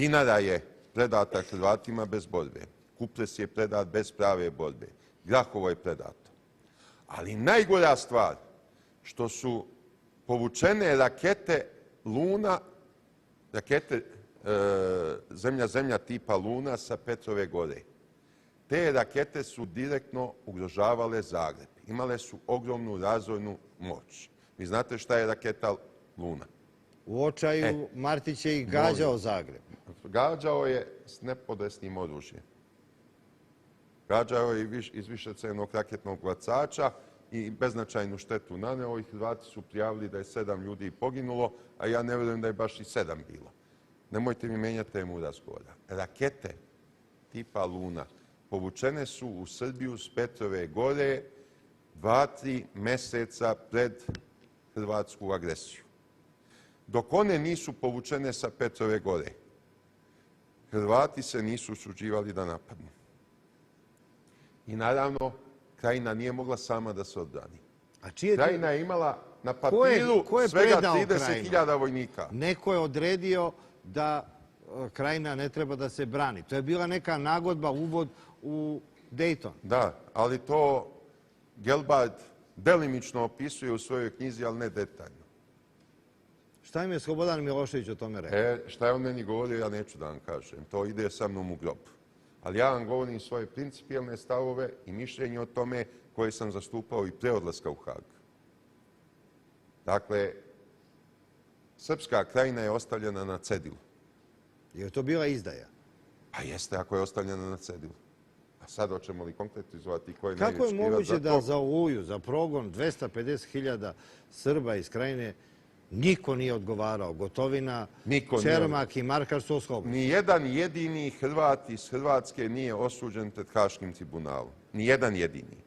Dinara je predata Hrvatima bez borbe. Kupres je predat bez prave borbe. Grahovo je predato. Ali najgora stvar što su povučene rakete Luna, rakete Zemlja tipa Luna sa Petrove gore. Te rakete su direktno ugrožavale Zagreb. Imale su ogromnu razvojnu moć. Vi znate šta je raketa Luna? U očaju Martić je i gađao Zagreb. Gađao je s nepodesnim oružjem. Gađao je iz višecevnog raketnog bacača i beznačajnu štetu naneo i Hrvati su prijavili da je 7 ljudi poginulo, a ja ne vjerujem da je baš i 7 bilo. Nemojte mi menjati temu razgovora. Rakete tipa Luna povučene su u Srbiju s Petrove gore 2-3 meseca pred hrvatsku agresiju. Dok one nisu povučene sa Petrove gore, Hrvati se nisu usuđivali da napadnu. I naravno, Krajina nije mogla sama da se odbrani. Krajina je imala na papiru svega 30.000 vojnika. Neko je odredio da Krajina ne treba da se brani. To je bila neka nagodba, uvod u Dejton. Da, ali to Gelbard delimično opisuje u svojoj knjizi, ali ne detaljno. Šta im je Slobodan Milošević o tome rekao? Šta je on meni govorio, ja neću da vam kažem. To ide sa mnom u grob. Ali ja vam govorim svoje principijelne stavove i mišljenje o tome koje sam zastupao i pre odlaska u Hag. Dakle, Srpska Krajina je ostavljena na cedilu. Je li to bila izdaja? Pa jeste, ako je ostavljena na cedilu. A sad hoćemo li konkretizovati ko je najveći Kako je krivac moguće za da to? za Oluju, za progon 250.000 Srba iz Krajine niko nije odgovarao? Gotovina, Čermak i Markar su oslobođeni. Nijedan jedini Hrvat iz Hrvatske nije osuđen pred Haškim tribunalom. Nijedan jedini.